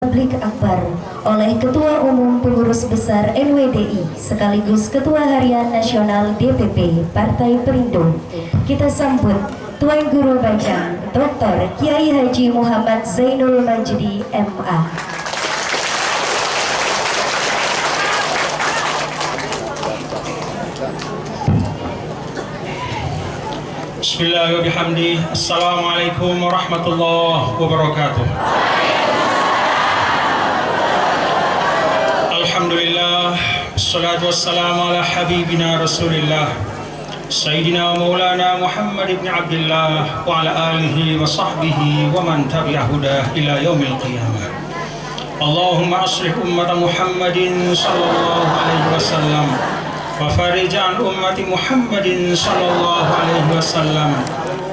Publik Akbar oleh Ketua Umum Pengurus Besar NWDI sekaligus Ketua Harian Nasional DPP Partai Perindo. Kita sambut Tuan Guru Bajang Dr. Kiai Haji Muhammad Zainul Majdi MA. Bismillahirrahmanirrahim. Assalamualaikum warahmatullahi wabarakatuh. Alhamdulillah, assalatu wassalamu ala habibina Rasulillah Sayyidina wa maulana Muhammad ibn Abdullah wa ala alihi wa sahbihi wa man tabi'ah hudah ila yaumil qiyamah. Allahumma aslih ummata Muhammadin sallallahu alaihi wasallam wa farij an ummati Muhammadin sallallahu alaihi wasallam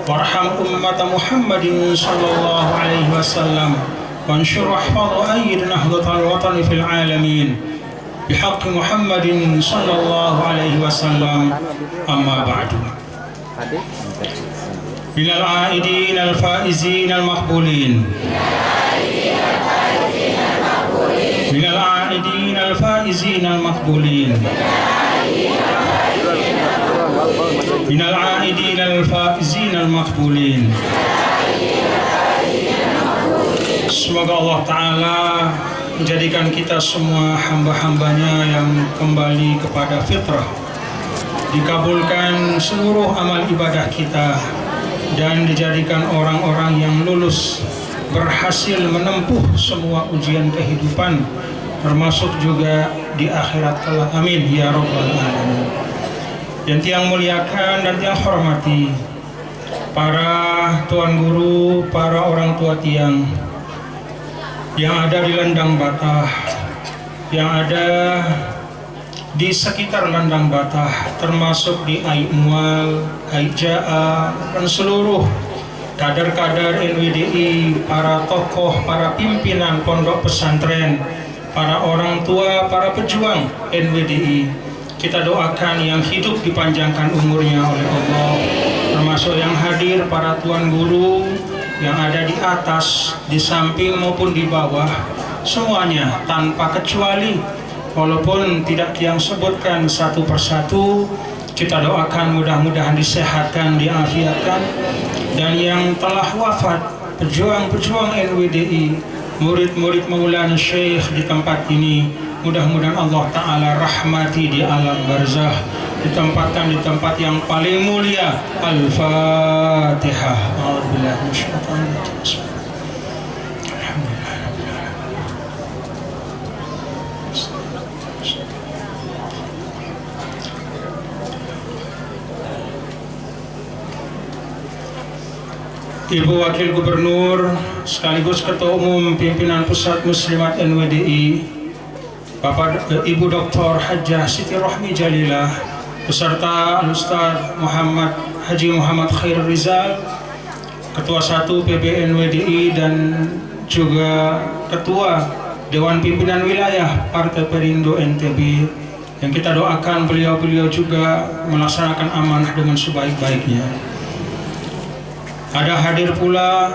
warham ummata Muhammadin sallallahu alaihi wasallam وانشر احفظ وأيد نهضة الوطن في العالمين بحق محمد صلى الله عليه وسلم أما بعد من العائدين الفائزين المقبولين من العائدين الفائزين المقبولين من العائدين الفائزين المقبولين. Semoga Allah Ta'ala menjadikan kita semua hamba-hambanya yang kembali kepada fitrah, dikabulkan seluruh amal ibadah kita, dan dijadikan orang-orang yang lulus, berhasil menempuh semua ujian kehidupan, termasuk juga di akhirat kelak. Amin ya rabbal alamin. Dan tiang muliakan dan tiang hormati para tuan guru, para orang tua tiang yang ada di Lendang Batah, yang ada di sekitar Lendang Batah, termasuk di Aik-Mual, Aik-Ja'a, dan seluruh kader-kader NWDI, para tokoh, para pimpinan pondok pesantren, para orang tua, para pejuang NWDI. Kita doakan yang hidup dipanjangkan umurnya oleh Allah, termasuk yang hadir para tuan guru yang ada di atas, di samping maupun di bawah, semuanya tanpa kecuali, walaupun tidak yang sebutkan satu persatu. Kita doakan mudah-mudahan disehatkan, diafiatkan, dan yang telah wafat, pejuang-pejuang NWDI, murid-murid Maulana Syekh di tempat ini, mudah-mudahan Allah Ta'ala rahmati di alam barzah, ditempatkan di tempat yang paling mulia. Al-Fatihah. Ibu Wakil Gubernur sekaligus Ketua Umum Pimpinan Pusat Muslimat NWDI, Bapak Ibu Dr. Hajjah Siti Rohmi Jalilah, beserta Al-Ustaz Muhammad Haji Muhammad Khair Rizal, Ketua 1 PB NWDI, dan juga Ketua Dewan Pimpinan Wilayah Partai Perindo NTB, yang kita doakan beliau-beliau juga melaksanakan amanah dengan sebaik-baiknya. Ada hadir pula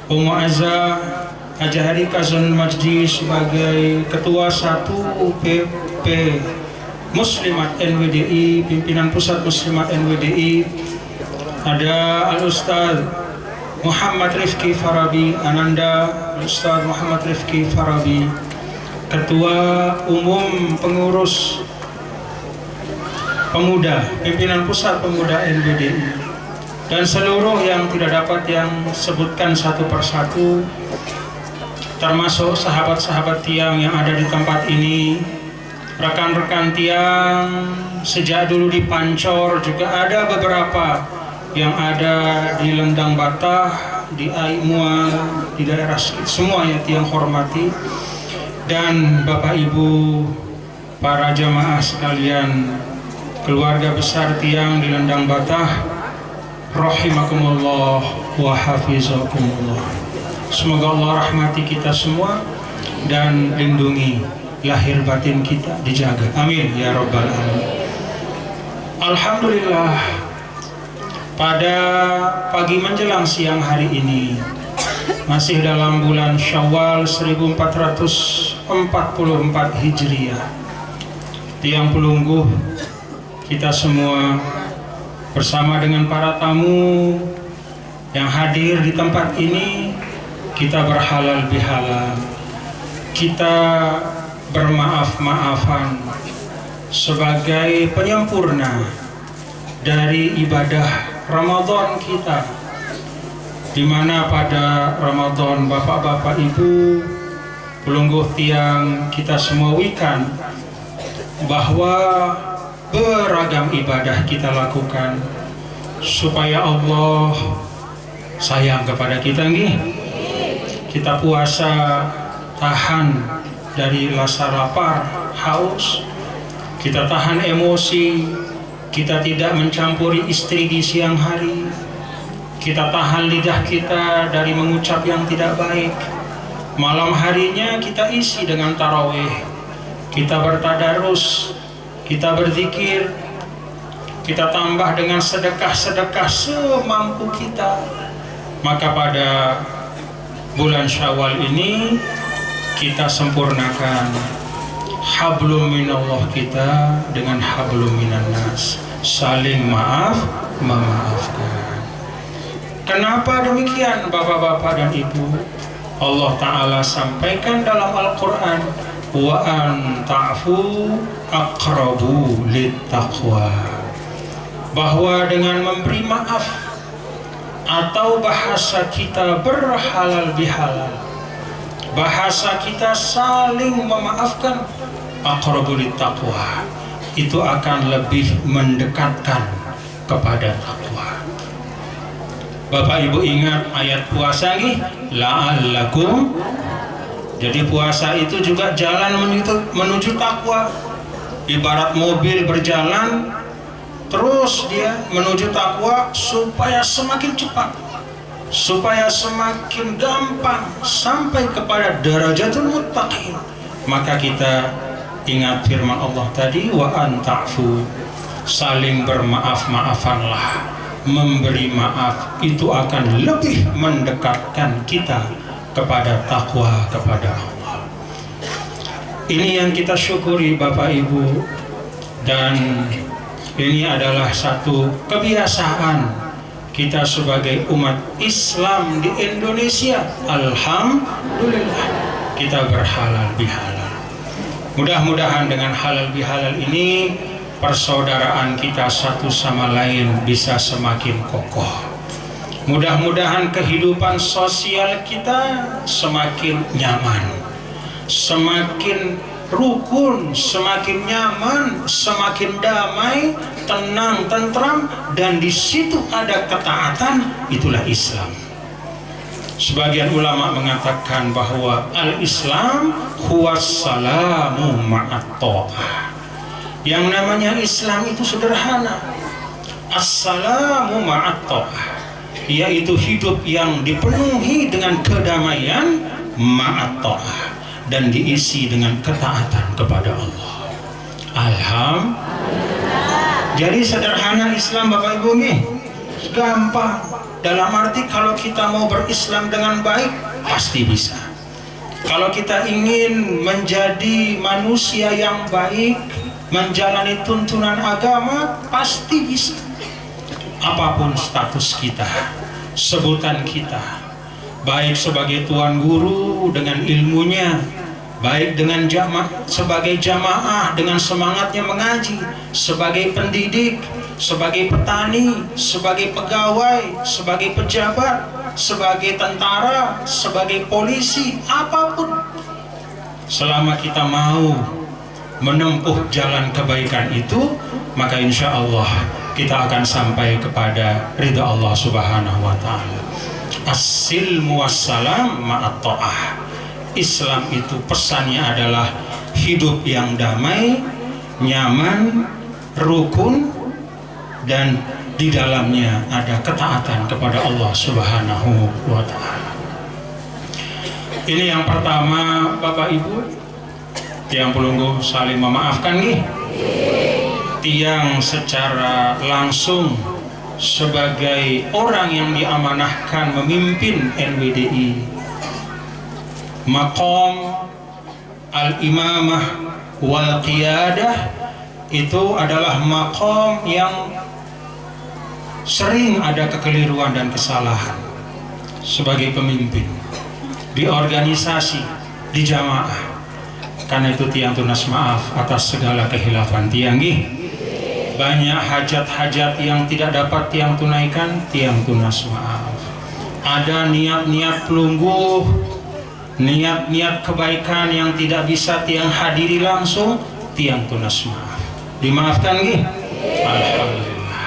Ummu Azza Haji Harika Zainul Majdi sebagai Ketua 1 PP Muslimat NWDI, Pimpinan Pusat Muslimat NWDI. Ada Al-Ustaz Muhammad Rifki Farabi Ananda, Al-Ustaz Muhammad Rifki Farabi, Ketua Umum Pengurus Pemuda, Pimpinan Pusat Pemuda NWDI, dan seluruh yang tidak dapat yang sebutkan satu persatu, termasuk sahabat-sahabat tiang yang ada di tempat ini, rekan-rekan tiang sejak dulu di Pancor, juga ada beberapa yang ada di Lendang Batah, di Aik-Mual, di daerah semuanya tiang hormati, dan Bapak Ibu para jamaah sekalian, keluarga besar tiang di Lendang Batah, rahimakumullah wa hafizakumullah. Semoga Allah rahmati kita semua dan lindungi lahir batin kita, dijaga. Amin ya rabbal alamin. Alhamdulillah, pada pagi menjelang siang hari ini masih dalam bulan Syawal 1444 Hijriah. Tiang pelungguh, kita semua bersama dengan para tamu yang hadir di tempat ini, kita berhalal bihalal, kita bermaaf-maafan sebagai penyempurna dari ibadah Ramadan kita, di mana pada Ramadan bapak-bapak ibu pelungguh tiang kita semua wikan bahwa beragam ibadah kita lakukan supaya Allah sayang kepada kita nih. Kita puasa tahan dari rasa lapar, haus, kita tahan emosi, kita tidak mencampuri istri di siang hari, kita tahan lidah kita dari mengucap yang tidak baik. Malam harinya kita isi dengan tarawih, kita bertadarus, kita berzikir, kita tambah dengan sedekah-sedekah semampu kita. Maka pada bulan Syawal ini kita sempurnakan hablum minallah kita dengan hablum minannas, saling maaf memaafkan. Kenapa demikian bapak-bapak dan ibu? Allah Ta'ala sampaikan dalam Al-Quran, wa an ta'fu aqrabu littaqwa, bahwa dengan memberi maaf atau bahasa kita berhalal bihalal, bahasa kita saling memaafkan, aqrabu littaqwa, itu akan lebih mendekatkan kepada takwa. Bapak ibu ingat ayat puasa nih, la'allakum. Jadi puasa itu juga jalan menuju takwa. Ibarat mobil berjalan, terus dia menuju takwa supaya semakin cepat, supaya semakin gampang sampai kepada darajatul muttaqin. Maka kita ingat firman Allah tadi, wa an ta'fu, saling bermaaf-maafanlah. Memberi maaf itu akan lebih mendekatkan kita kepada takwa kepada Allah. Ini yang kita syukuri Bapak Ibu, dan ini adalah satu kebiasaan kita sebagai umat Islam di Indonesia. Alhamdulillah kita berhalal bihalal. Mudah-mudahan dengan halal bihalal ini persaudaraan kita satu sama lain bisa semakin kokoh. Mudah-mudahan kehidupan sosial kita semakin nyaman, semakin rukun, semakin nyaman, semakin damai, tenang, tentram, dan di situ ada ketaatan. Itulah Islam. Sebagian ulama mengatakan bahwa al-Islam huwas salamu ma'at ta'ah. Yang namanya Islam itu sederhana, as-salamu ma'at ta'ah, yaitu hidup yang dipenuhi dengan kedamaian ma'at ta'ah, dan diisi dengan ketaatan kepada Allah. Alhamdulillah. Jadi sederhana Islam Bapak Ibu nih, gampang. Dalam arti kalau kita mau berislam dengan baik pasti bisa. Kalau kita ingin menjadi manusia yang baik, menjalani tuntunan agama, pasti bisa. Apapun status kita, sebutan kita, baik sebagai tuan guru dengan ilmunya, baik dengan sebagai jamaah dengan semangatnya mengaji, sebagai pendidik, sebagai petani, sebagai pegawai, sebagai pejabat, sebagai tentara, sebagai polisi, apapun, selama kita mau menempuh jalan kebaikan itu, maka insya Allah kita akan sampai kepada ridha Allah Subhanahu wa Ta'ala. As-silmu wassalam ma'at ta'ah. Islam itu pesannya adalah hidup yang damai, nyaman, rukun, dan di dalamnya ada ketaatan kepada Allah Subhanahu wa Ta'ala. Ini yang pertama Bapak Ibu. Tiang pelungguh saling memaafkan nih. Tiang secara langsung sebagai orang yang diamanahkan memimpin NWDI. Maqam al-imamah wal qiyadah itu adalah maqam yang sering ada kekeliruan dan kesalahan sebagai pemimpin di organisasi, di jamaah. Karena itu tiang tunas maaf atas segala kehilafan tiang. Banyak hajat-hajat yang tidak dapat tiang tunaikan, tiang tunas maaf. Ada niat-niat pelungguh, niat-niat kebaikan yang tidak bisa tiang hadiri langsung, tiang tunas maaf. Dimaafkan nggih? Alhamdulillah.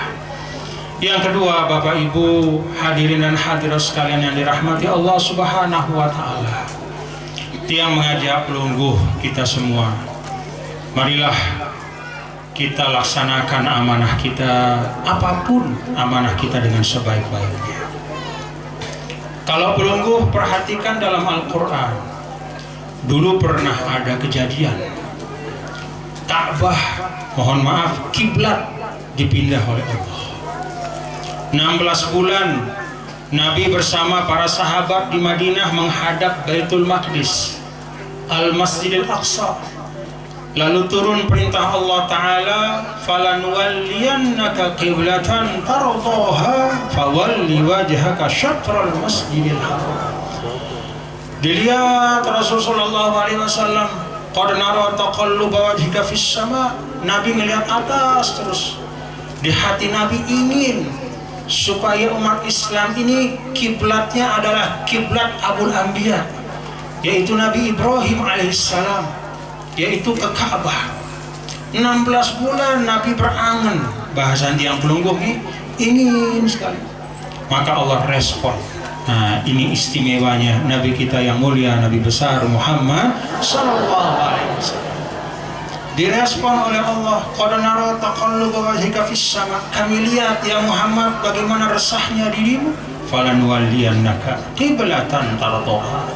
Yang kedua, Bapak Ibu hadirin dan hadirat sekalian yang dirahmati Allah Subhanahu wa taala. Tiang mengajak pelungguh kita semua, marilah kita laksanakan amanah kita, apapun amanah kita dengan sebaik-baiknya. Kalau pelungguh perhatikan dalam Al-Quran, dulu pernah ada kejadian Ka'bah, mohon maaf, kiblat dipindah oleh Allah. 16 bulan Nabi bersama para sahabat di Madinah menghadap Baitul Maqdis, Al-Masjidil Aqsa. Lalu turun perintah Allah Ta'ala, "Falanwalliyannaka qiblatan tardaha fawalli wajhaka syatral masjidil haram." Dilihat Rasulullah SAW, qad nara taqalluba wajhika fis sama. Nabi melihat atas terus. Di hati Nabi ingin supaya umat Islam ini kiblatnya adalah kiblat Abul Anbiya, yaitu Nabi Ibrahim alaihissalam, yaitu ke Ka'bah. 16 bulan Nabi berangan, bahasan tiang pelungguh ini ingin sekali. Maka Allah respon. Nah, ini istimewanya Nabi kita yang mulia, Nabi besar Muhammad sallallahu alaihi wasallam. Direspon oleh Allah, qad nara taqalluba wajhika fis sama. Kami lihat ya Muhammad bagaimana resahnya dirimu. Falanwalliyannaka qiblatan tardaha.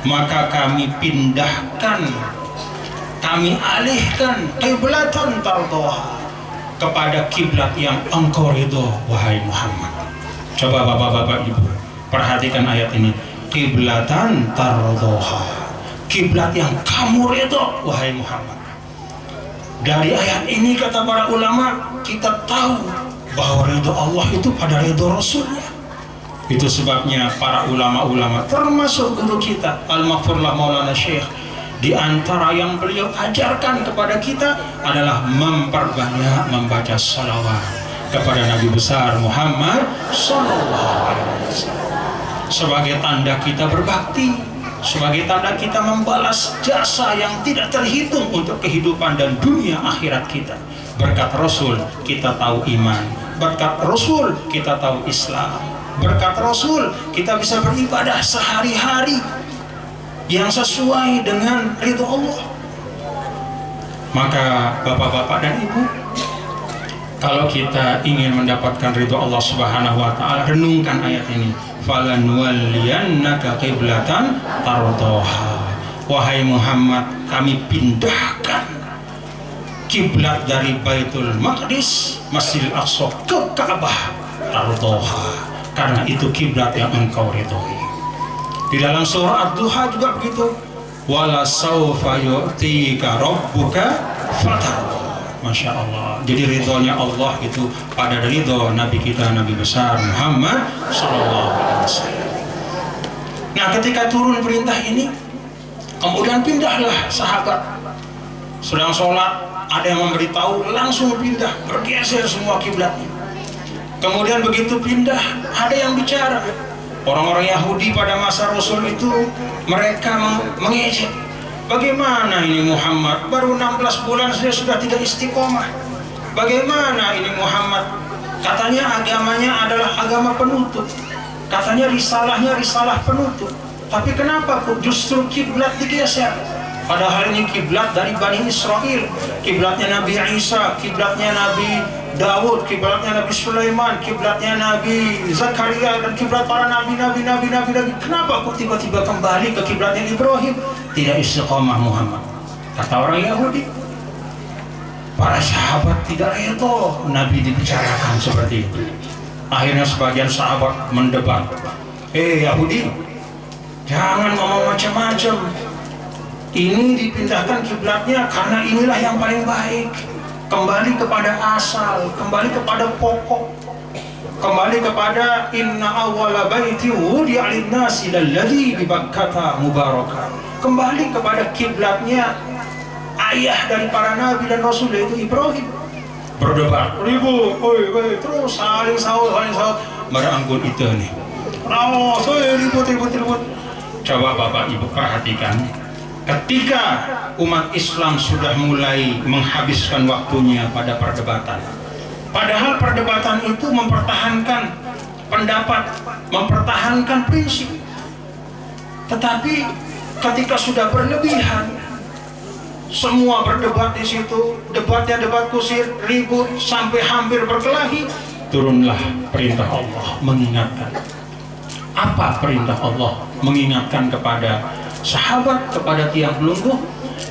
Maka kami pindahkan, kami alihkan qiblatan tardaha kepada kiblat yang engkau ridho wahai Muhammad. Coba Bapak-bapak Ibu perhatikan ayat ini. Qiblatan tardaha, kiblat yang kamu ridho wahai Muhammad. Dari ayat ini kata para ulama kita tahu bahwa ridho Allah itu pada ridho Rasulnya. Itu sebabnya para ulama-ulama termasuk guru kita Al-Maghfurlah Maulana Syekh, di antara yang beliau ajarkan kepada kita adalah memperbanyak membaca salawat kepada Nabi besar Muhammad sallallahu alaihi wasallam sebagai tanda kita berbakti, sebagai tanda kita membalas jasa yang tidak terhitung untuk kehidupan dan dunia akhirat kita. Berkat Rasul kita tahu iman, berkat Rasul kita tahu Islam, berkat Rasul kita bisa beribadah sehari-hari yang sesuai dengan ridho Allah. Maka Bapak-bapak dan Ibu, kalau kita ingin mendapatkan ridho Allah Subhanahu wa taala, renungkan ayat ini. Falanwalliyannaka qiblatan tardaha. Wahai Muhammad, kami pindahkan kiblat dari Baitul Maqdis, Masjidil Aqsa ke Ka'bah, tardaha, karena itu kiblat yang engkau ridhoi. Di dalam surah Ad-Duha juga begitu. Wala sawfa yu'tika rabbuka fatarda. Masya Allah. Jadi ridhonya Allah itu pada ridho Nabi kita, Nabi besar Muhammad sallallahu alaihi wasallam. Nah, ketika turun perintah ini, kemudian pindahlah sahabat. Sedang sholat, ada yang memberitahu, langsung pindah, bergeser semua kiblatnya. Kemudian begitu pindah, ada yang bicara. Orang-orang Yahudi pada masa Rasul itu mereka mengejek. Bagaimana ini Muhammad baru 16 bulan saja sudah tidak istiqomah? Bagaimana ini Muhammad? Katanya agamanya adalah agama penutup, katanya risalahnya risalah penutup. Tapi kenapa kok justru kiblat digeser? Padahal ini kiblat dari Bani Israel, kiblatnya Nabi Isa, kiblatnya Nabi Daud, kiblatnya Nabi Sulaiman, kiblatnya Nabi Zakaria, dan kiblat para nabi-nabi. Kenapa kok tiba-tiba kembali ke kiblatnya Ibrahim? Tidak istiqomah Muhammad, kata orang Yahudi. Para sahabat tidak rela Nabi dibicarakan seperti itu. Akhirnya sebagian sahabat mendebat, Yahudi, jangan ngomong macam-macam. Ini dipindahkan kiblatnya karena inilah yang paling baik. Kembali kepada asal, kembali kepada pokok, kembali kepada inna awwala baiti wudi'a lin-nasi lalladzi bi Bakkata mubarakah. Kembali kepada kiblatnya ayah dari para nabi dan rasul, yaitu Ibrahim. Berdebat, ribut, terus saling saut. Merangkul itu nih. Ribut. Coba Bapak Ibu perhatikan. Ketika umat Islam sudah mulai menghabiskan waktunya pada perdebatan, padahal perdebatan itu mempertahankan pendapat, mempertahankan prinsip, tetapi ketika sudah berlebihan, semua berdebat di situ, debatnya debat kusir, ribut sampai hampir berkelahi, turunlah perintah Allah mengingatkan. Apa perintah Allah? Mengingatkan kepada sahabat, kepada tiang pelungguh,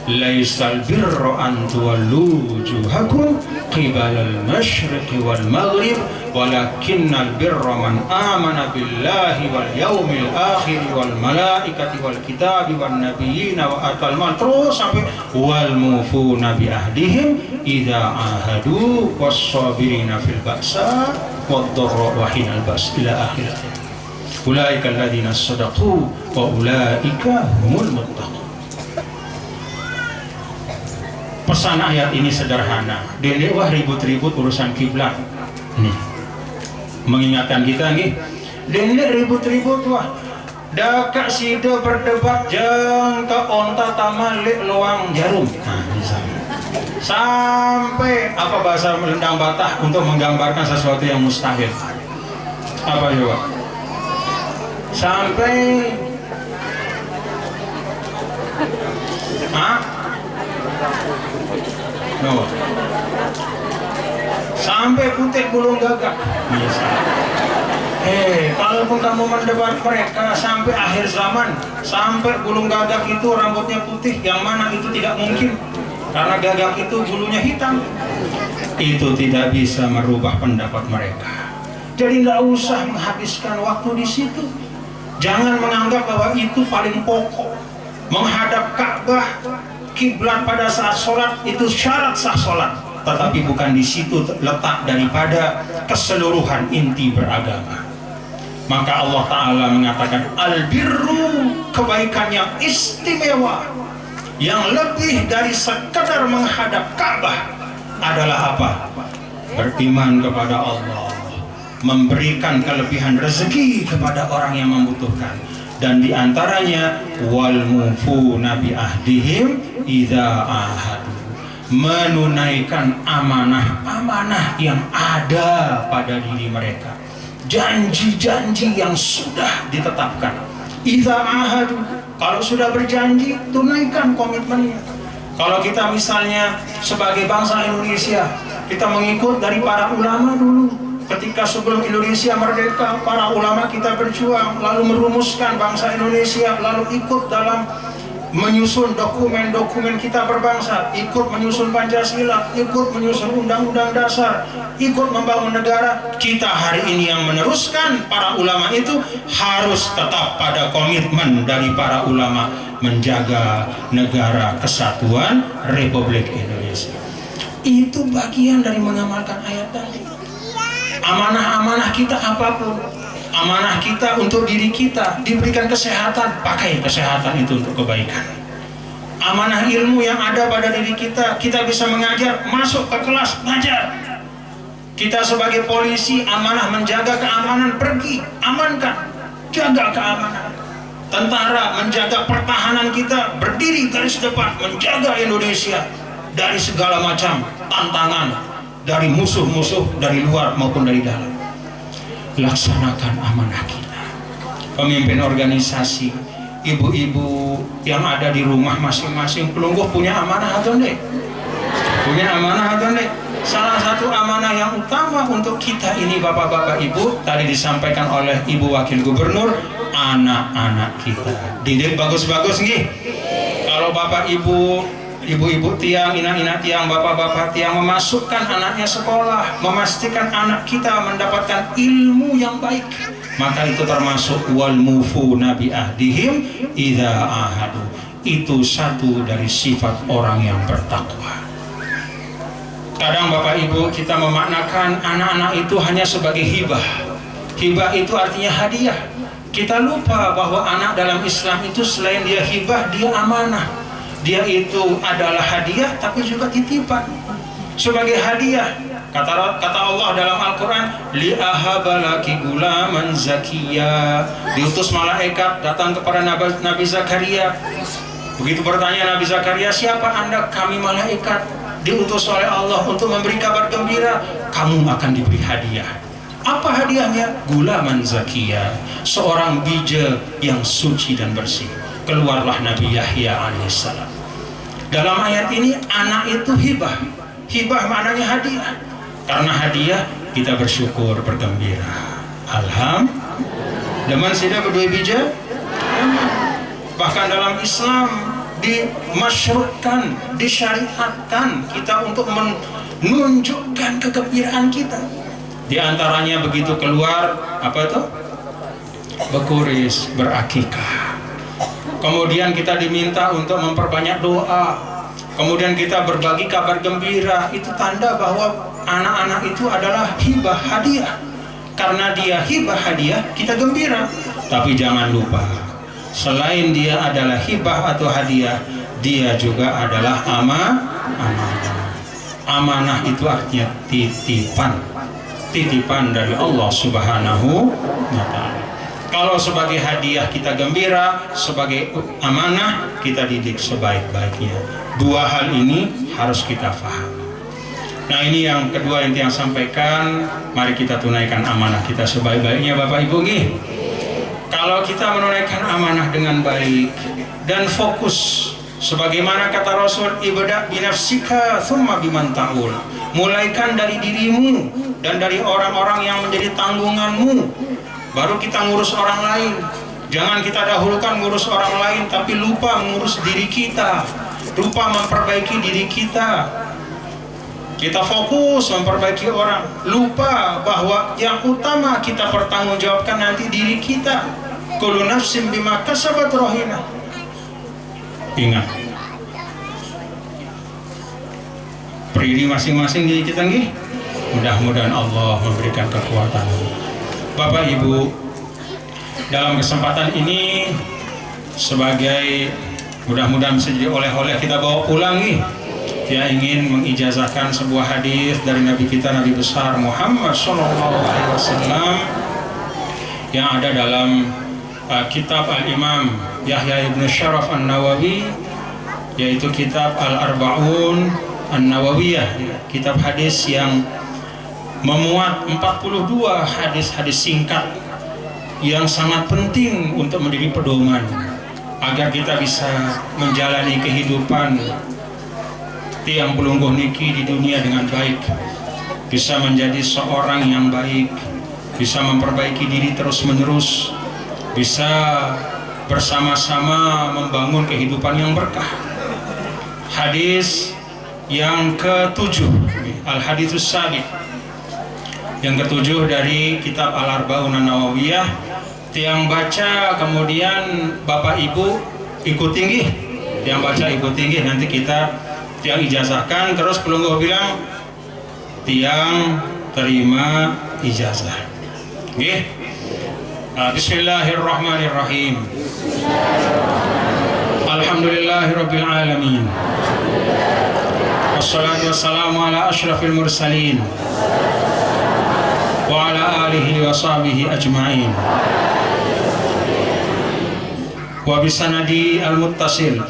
laisal birra an tuwallu wujuhakum qibalal masyriqi wal maghrib walakinnal birra man amana billahi wal yaumil akhir wal malaikati wal kitabi wan nabiyina wa atal mal, terus sampai wal mufuna bi ahdihim idza ahadu was sabirina fil ba'sa wad dharra wa hinal ba's ila akhir. Ulaika alladziina shadaqu wa ulaika humul muttaqun. Pesan ayat ini sederhana. Dene wah ribut-ribut urusan kiblat. Nih. Mengingatkan kita nih. Dene ribut-ribut wah. Daka sida berdebat jeung ka onta tamalik luang jarum. Nah, misalnya. Sampai apa bahasa Lendang Batak untuk menggambarkan sesuatu yang mustahil. Apa coba? Sampai sampai putih bulung gagak. Kalaupun kamu mendebat mereka sampai akhir zaman, sampai bulung gagak itu rambutnya putih, yang mana itu tidak mungkin, karena gagak itu bulunya hitam. Itu tidak bisa merubah pendapat mereka. Jadi nggak usah menghabiskan waktu di situ. Jangan menganggap bahwa itu paling pokok. Menghadap Ka'bah, kiblat pada saat sholat itu syarat sah sholat, tetapi bukan di situ letak daripada keseluruhan inti beragama. Maka Allah Ta'ala mengatakan al-birru, kebaikan yang istimewa, yang lebih dari sekadar menghadap Ka'bah adalah apa? Beriman kepada Allah, memberikan kelebihan rezeki kepada orang yang membutuhkan, dan diantaranya wal mufuna bi ahdihim idza ahadu, menunaikan amanah-amanah yang ada pada diri mereka, janji-janji yang sudah ditetapkan. Idza ahadu, kalau sudah berjanji tunaikan komitmennya. Kalau kita misalnya sebagai bangsa Indonesia, kita mengikut dari para ulama dulu. Ketika sebelum Indonesia merdeka, para ulama kita berjuang, lalu merumuskan bangsa Indonesia, lalu ikut dalam menyusun dokumen-dokumen kita berbangsa, ikut menyusun Pancasila, ikut menyusun Undang-Undang Dasar, ikut membangun negara. Kita hari ini yang meneruskan para ulama itu harus tetap pada komitmen dari para ulama menjaga negara kesatuan Republik Indonesia. Itu bagian dari mengamalkan ayat tadi. Amanah-amanah kita apapun, amanah kita untuk diri kita, diberikan kesehatan, pakai kesehatan itu untuk kebaikan. Amanah ilmu yang ada pada diri kita, kita bisa mengajar, masuk ke kelas, ngajar. Kita sebagai polisi, amanah menjaga keamanan, pergi, amankan, jaga keamanan. Tentara menjaga pertahanan kita, berdiri garis depan, menjaga Indonesia dari segala macam tantangan, dari musuh-musuh dari luar maupun dari dalam. Laksanakan amanah kita. Pemimpin organisasi, ibu-ibu yang ada di rumah masing-masing pelungguh punya amanah atau enggak? Punya amanah atau enggak? Salah satu amanah yang utama untuk kita ini bapak-bapak ibu, tadi disampaikan oleh Ibu Wakil Gubernur, anak-anak kita. Didik bagus-bagus nih. Kalau bapak ibu ibu-ibu tiang, ina-ina tiang, bapak-bapak tiang memasukkan anaknya sekolah, memastikan anak kita mendapatkan ilmu yang baik, maka itu termasuk wal mufuna bi ahdihim idza ahadu. Itu satu dari sifat orang yang bertakwa. Kadang Bapak Ibu kita memaknakan anak-anak itu hanya sebagai hibah. Hibah itu artinya hadiah. Kita lupa bahwa anak dalam Islam itu selain dia hibah, dia amanah. Dia itu adalah hadiah tapi juga titipan. Sebagai hadiah, kata Allah dalam Al-Quran, li ahabalaki gulaman zakiya. Diutus malaikat datang kepada Nabi Zakaria. Begitu bertanya Nabi Zakaria, siapa Anda? Kami malaikat diutus oleh Allah untuk memberi kabar gembira, kamu akan diberi hadiah. Apa hadiahnya? Gulaman zakiya, seorang bija yang suci dan bersih. Keluarlah Nabi Yahya alaihissalam. Dalam ayat ini anak itu hibah. Hibah maknanya hadiah. Karena hadiah kita bersyukur, bergembira. Alhamdulillah. Deman sida berdua bija. Bahkan dalam Islam dimasyruhkan, disyariatkan kita untuk menunjukkan kegembiraan kita. Di antaranya begitu keluar apa itu? Berkuris, berakikah. Kemudian kita diminta untuk memperbanyak doa. Kemudian kita berbagi kabar gembira. Itu tanda bahwa anak-anak itu adalah hibah hadiah. Karena dia hibah hadiah, kita gembira. Tapi jangan lupa, selain dia adalah hibah atau hadiah, dia juga adalah amanah. Amanah itu artinya titipan. Titipan dari Allah Subhanahu wa ta'ala. Kalau sebagai hadiah kita gembira, sebagai amanah kita didik sebaik-baiknya. Dua hal ini harus kita paham. Nah, ini yang kedua yang Tiang sampaikan. Mari kita tunaikan amanah kita sebaik-baiknya Bapak Ibu nggih. Kalau kita menunaikan amanah dengan baik dan fokus, sebagaimana kata Rasul, ibda' binafsika thumma biman ta'ul. Mulaikan dari dirimu dan dari orang-orang yang menjadi tanggunganmu, baru kita ngurus orang lain. Jangan kita dahulukan ngurus orang lain tapi lupa mengurus diri kita, lupa memperbaiki diri kita. Kita fokus memperbaiki orang, lupa bahwa yang utama kita pertanggungjawabkan nanti diri kita. Kullu nafsin bima kasabat rahina. Ingat, pribadi masing-masing di kita nggih. Mudah-mudahan Allah memberikan kekuatan. Bapak Ibu, dalam kesempatan ini sebagai mudah-mudahan bisa jadi oleh-oleh kita bawa pulang nih. Dia ingin mengijazahkan sebuah hadis dari Nabi kita, Nabi besar Muhammad SAW yang ada dalam kitab Al-Imam Yahya ibn Sharaf An-Nawawi, yaitu kitab Al-Arba'un An-Nawawiyah, kitab hadis yang memuat 42 hadis-hadis singkat yang sangat penting untuk menjadi pedoman agar kita bisa menjalani kehidupan tiang pelungguh niki di dunia dengan baik, bisa menjadi seorang yang baik, bisa memperbaiki diri terus-menerus, bisa bersama-sama membangun kehidupan yang berkah. Hadis yang ke-7, Al-Haditsus Sabiq, yang ke-7 dari kitab Al-Arba'un An-Nawawiyah. Tiang baca, kemudian Bapak Ibu ikuti nggih. Tiang baca ikuti nggih, nanti kita tiang ijazahkan, terus pelungguh bilang tiang terima ijazah. Nggih. Bismillahirrahmanirrahim. Alhamdulillahirabbil alamin. Wassalatu wassalamu ala asyrafil mursalin wa ala alihi wa sahbihi ajma'in. Wa bisanadi al-muttasil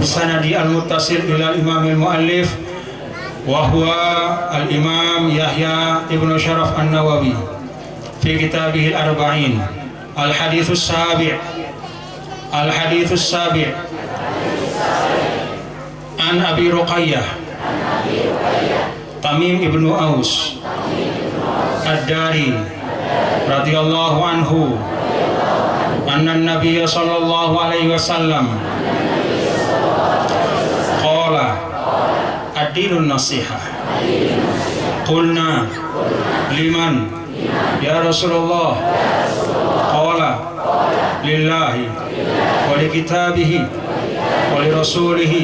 Sanadi al-muttasil ila al-imam al-muallif wa huwa al-imam Yahya ibn Sharaf An-Nawawi fi kitabih al-arba'in al-hadithus sabi' an Abi Ruqayyah Tamim ibn Aus Ad-Dari radhiyallahu anhu anna an-nabiy sallallahu alaihi wasallam ad-dinun nasihah. Qulna liman ya Rasulullah? Qala lillahi wa li kitabihi wa li rasulihi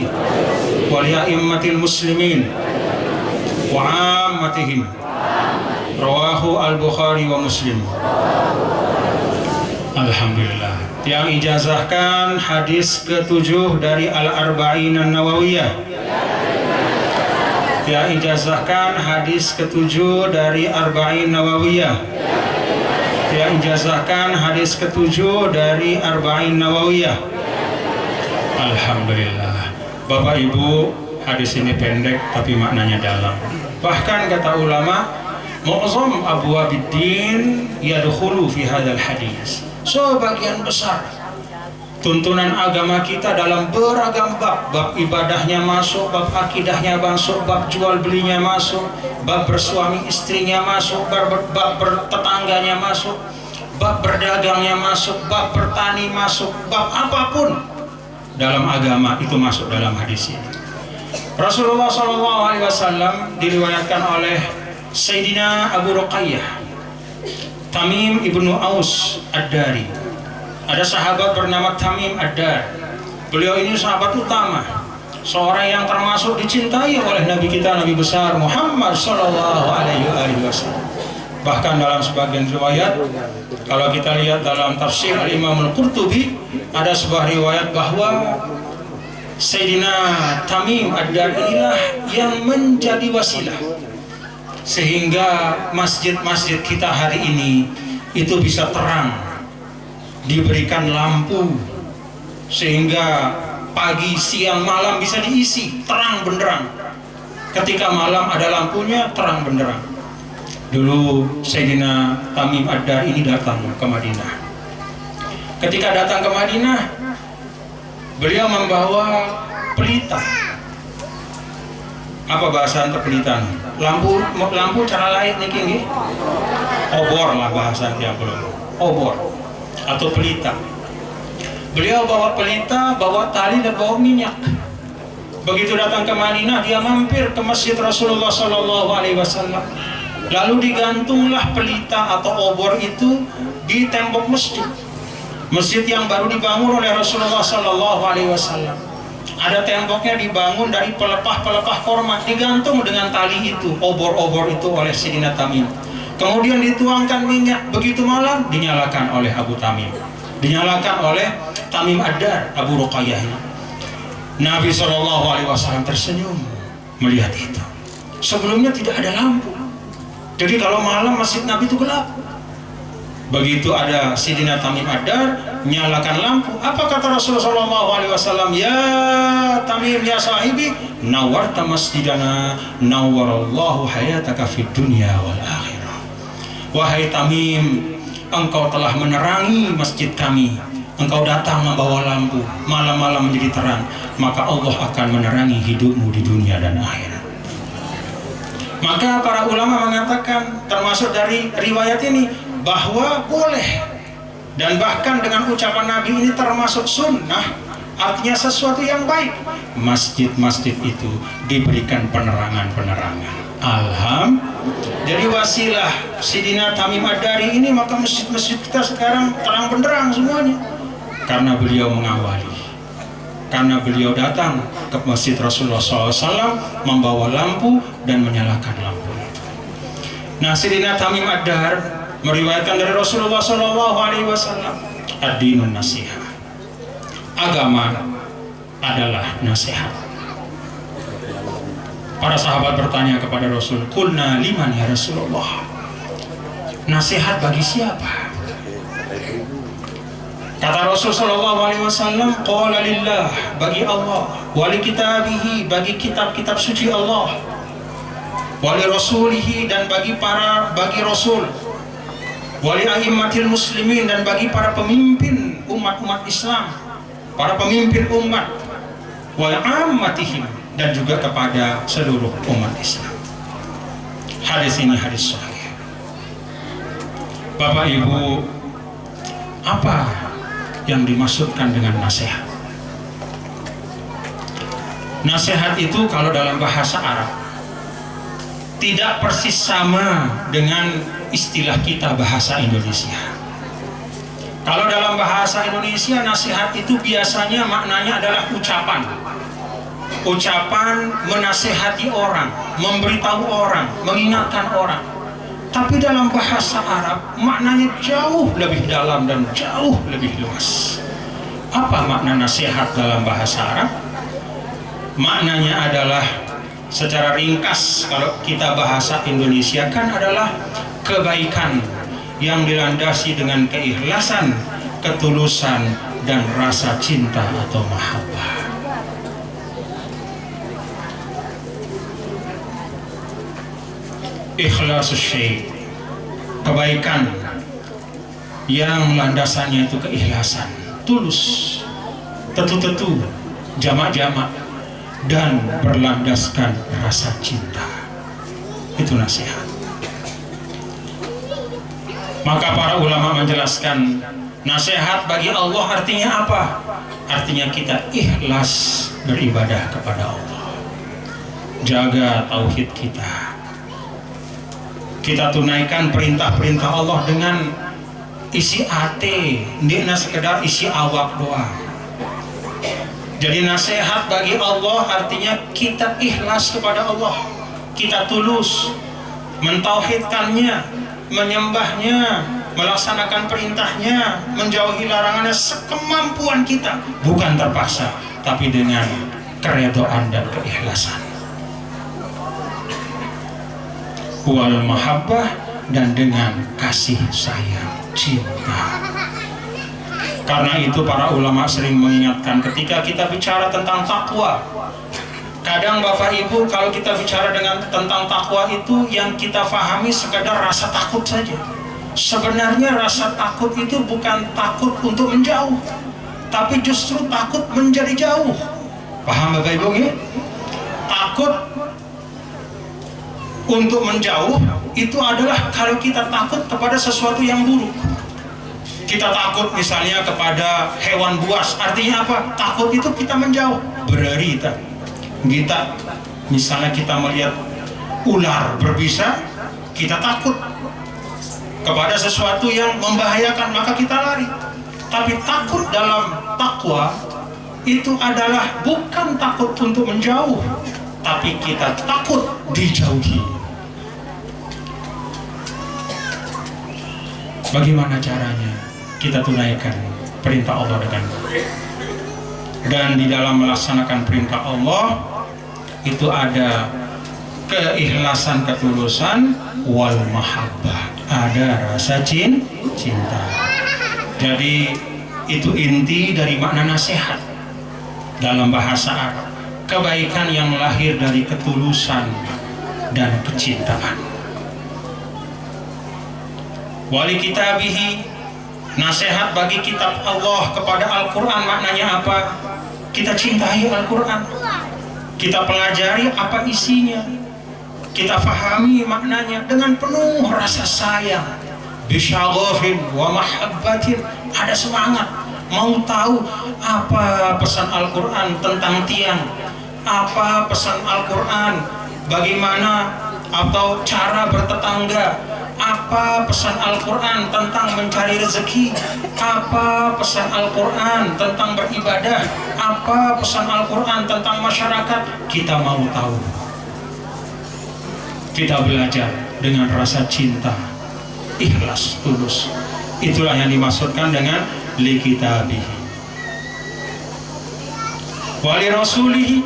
wa li a'immatil muslimin wa ammatihim. Rawahu al-Bukhari wa Muslim. Alhamdulillah. Yang ijazahkan hadis ke-7 dari Al-Arba'in An-Nawawiyah. Yang ijazahkan hadis ke-7 dari Arba'in Nawawiyah. Yang ijazahkan hadis ke-7 dari Arba'in Nawawiyah. Alhamdulillah. Bapak Ibu, hadis ini pendek tapi maknanya dalam. Bahkan kata ulama, mu'zam abwabiddin yadkhulu fi hadzal hadis. Sebagian besar tuntunan agama kita dalam beragam bab. Bab ibadahnya masuk, bab akidahnya masuk, bab jual belinya masuk, bab bersuami istrinya masuk, bab bertetangganya masuk, bab berdagangnya masuk, bab bertani masuk, bab apapun dalam agama itu masuk dalam hadis ini. Rasulullah SAW diriwayatkan oleh Sayyidina Abu Ruqayyah Tamim ibnu Aus Ad-Dari. Ada sahabat bernama Tamim Ad-Dar. Beliau ini sahabat utama, seorang yang termasuk dicintai oleh Nabi kita, Nabi besar Muhammad Sallallahu Alaihi Wasallam. Bahkan dalam sebagian riwayat, kalau kita lihat dalam tafsir Al-Imam Al-Qurtubi, ada sebuah riwayat bahwa Sayyidina Tamim Ad-Dar inilah yang menjadi wasilah sehingga masjid-masjid kita hari ini itu bisa terang, diberikan lampu sehingga pagi, siang, malam bisa diisi terang benderang. Ketika malam ada lampunya, terang benderang. Dulu Sayyidina Tamim Ad-Dar ini datang ke Madinah. Ketika datang ke Madinah, beliau membawa pelita. Apa bahasa untuk pelita? Lampu cara lain nih kini. Obor lah bahasa yang belum. Obor atau pelita. Beliau bawa pelita, bawa tali dan bawa minyak. Begitu datang ke Madinah, dia mampir ke masjid Rasulullah Sallallahu Alaihi Wasallam. Lalu digantunglah pelita atau obor itu di tembok masjid. Masjid yang baru dibangun oleh Rasulullah Sallallahu Alaihi Wasallam. Ada temboknya dibangun dari pelepah-pelepah korma, digantung dengan tali itu, obor-obor itu oleh Sayyidina Tamim. Kemudian dituangkan minyak, begitu malam dinyalakan oleh Abu Tamim, dinyalakan oleh Tamim Ad-Dar, Abu Ruqayyah ini. Nabi SAW tersenyum melihat itu. Sebelumnya tidak ada lampu, jadi kalau malam masjid Nabi itu gelap. Begitu ada Sayyidina Tamim Ad-Dar nyalakan lampu, apa kata Rasulullah SAW? Ya Tamim ya sahibi, nawarta masjidana, nawarallahu hayataka fid dunya wal akhirah. Wahai Tamim, engkau telah menerangi masjid kami. Engkau datang membawa lampu, malam-malam menjadi terang, maka Allah akan menerangi hidupmu di dunia dan akhirat. Maka para ulama mengatakan, termasuk dari riwayat ini, bahwa boleh, dan bahkan dengan ucapan Nabi ini termasuk sunnah, artinya sesuatu yang baik, masjid-masjid itu diberikan penerangan-penerangan. Alhamdulillah. Jadi wasilah Sayyidina Tamim Ad-Dari ini, maka masjid-masjid kita sekarang terang benderang semuanya, karena beliau mengawali, karena beliau datang ke masjid Rasulullah SAW membawa lampu dan menyalakan lampu. Nah, Sayyidina Tamim Ad-Dar meriwayatkan dari Rasulullah SAW, ad-dinun nasihah, agama adalah nasihat. Para sahabat bertanya kepada Rasul, qulna liman ya Rasulullah, nasihat bagi siapa? Kata Rasul SAW, qala lillah, bagi Allah, wali kitabihi, bagi kitab-kitab suci Allah, wali rasulihi, dan bagi Rasul, wali a'immatil muslimin, dan bagi para pemimpin umat-umat Islam, para pemimpin umat, wa ammatihim, dan juga kepada seluruh umat Islam. Hadis ini hadis sahih. Bapak Ibu, apa yang dimaksudkan dengan nasihat? Nasihat itu kalau dalam bahasa Arab tidak persis sama dengan istilah kita bahasa Indonesia. Kalau dalam bahasa Indonesia, nasihat itu biasanya maknanya adalah ucapan. Ucapan menasihati orang, memberitahu orang, mengingatkan orang. Tapi dalam bahasa Arab, maknanya jauh lebih dalam dan jauh lebih luas. Apa makna nasihat dalam bahasa Arab? Maknanya adalah secara ringkas, kalau kita bahasa Indonesia kan adalah kebaikan yang dilandasi dengan keikhlasan, ketulusan, dan rasa cinta atau mahabbah. Ikhlasus syai', kebaikan yang landasannya itu keikhlasan, tulus, tetu-tetu, jamak-jamak, dan berlandaskan rasa cinta. Itu nasihat. Maka para ulama menjelaskan, nasihat bagi Allah artinya apa? Artinya kita ikhlas beribadah kepada Allah. Jaga tauhid kita. Kita tunaikan perintah-perintah Allah dengan isi hati, tidak sekedar isi awak doang. Jadi nasihat bagi Allah artinya kita ikhlas kepada Allah. Kita tulus mentauhidkannya, menyembahnya, melaksanakan perintahnya, menjauhi larangannya sekemampuan kita, bukan terpaksa, tapi dengan keredoan dan keikhlasan. Wal mahabbah, dan dengan kasih sayang, cinta. Karena itu para ulama sering mengingatkan ketika kita bicara tentang takwa. Kadang Bapak Ibu kalau kita bicara tentang takwa itu yang kita pahami sekedar rasa takut saja. Sebenarnya rasa takut itu bukan takut untuk menjauh, tapi justru takut menjadi jauh. Paham Bapak Ibu ya? Takut untuk menjauh itu adalah kalau kita takut kepada sesuatu yang buruk. Kita takut misalnya kepada hewan buas, artinya apa? Takut itu kita menjauh, berlari kita misalnya kita melihat ular berbisa, kita takut kepada sesuatu yang membahayakan, maka kita lari. Tapi takut dalam takwa itu adalah bukan takut untuk menjauh, tapi kita takut dijauhi. Bagaimana caranya kita tunaikan perintah Allah dengan baik? Dan di dalam melaksanakan perintah Allah itu ada keikhlasan, ketulusan, wal mahabbah, ada rasa cinta. Jadi itu inti dari makna nasihat dalam bahasa Arab, kebaikan yang lahir dari ketulusan dan kecintaan. Wali kitabihi, nasihat bagi kitab Allah kepada Al-Quran maknanya apa? Kita cintai Al-Quran, kita pelajari apa isinya, kita fahami maknanya dengan penuh rasa sayang, bisyaghafin wa mahabbatin, ada semangat mau tahu apa pesan Al-Quran tentang tiang, apa pesan Al-Quran bagaimana atau cara bertetangga, apa pesan Al-Quran tentang mencari rezeki, apa pesan Al-Quran tentang beribadah, apa pesan Al-Quran tentang masyarakat. Kita mau tahu, kita belajar dengan rasa cinta, ikhlas, tulus. Itulah yang dimaksudkan dengan li kitabihi wali rasulihi.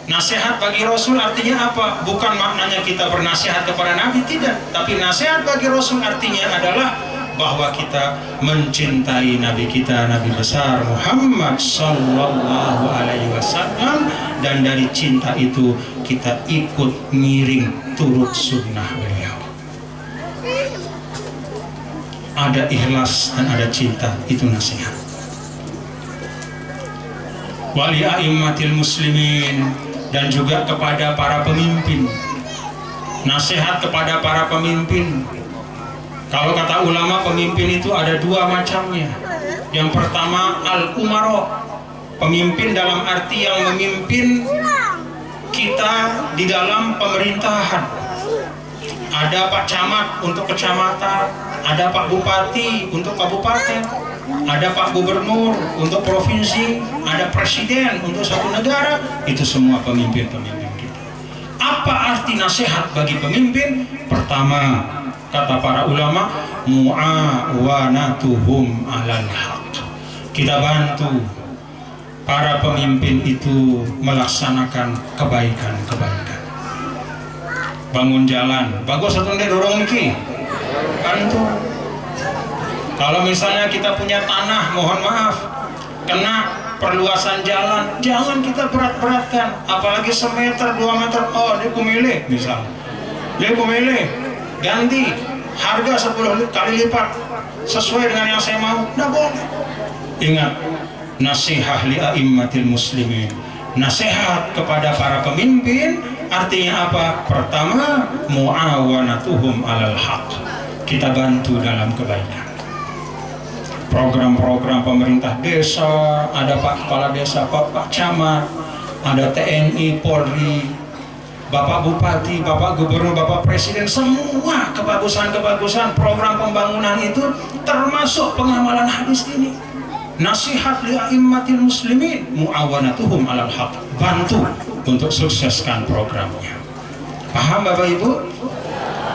Nasihat bagi Rasul artinya apa? Bukan maknanya kita bernasihat kepada Nabi, tidak. Tapi nasihat bagi Rasul artinya adalah bahwa kita mencintai Nabi kita, Nabi besar Muhammad Sallallahu Alaihi Wasallam, dan dari cinta itu kita ikut ngiring turut sunnah beliau. Ada ikhlas dan ada cinta, itu nasihat. Wali a'immatil muslimin, dan juga kepada para pemimpin. Nasihat kepada para pemimpin. Kalau kata ulama, pemimpin itu ada dua macamnya. Yang pertama al-umaro, pemimpin dalam arti yang memimpin kita di dalam pemerintahan. Ada Pak Camat untuk kecamatan, ada Pak Bupati untuk kabupaten, ada Pak Gubernur untuk provinsi, ada Presiden untuk satu negara. Itu semua pemimpin-pemimpin kita. Apa arti nasihat bagi pemimpin? Pertama, kata para ulama, mu'awanatuhum alal haq. Kita bantu para pemimpin itu melaksanakan kebaikan-kebaikan. Bangun jalan, bagus atau enggak dorong niki? Bantu. Kalau misalnya kita punya tanah, mohon maaf, kena perluasan jalan, jangan kita berat-beratkan, apalagi semeter, 2 meter, oh dia kumilih misal, dia kumilih, ganti harga 10 kali lipat sesuai dengan yang saya mau, nggak boleh. Ingat, nasihat li a'immatil muslimin, nasihat kepada para pemimpin artinya apa? Pertama, mu'awanatuhum alal haq, kita bantu dalam kebaikan. Program-program pemerintah desa, ada Pak Kepala Desa, Pak Camat, ada TNI, Polri, Bapak Bupati, Bapak Gubernur, Bapak Presiden, semua kebagusan-kebagusan program pembangunan itu termasuk pengamalan hadis ini. Nasihat li a'immatil muslimin, mu'awanatuhum alal haq, bantu untuk sukseskan programnya. Paham Bapak Ibu?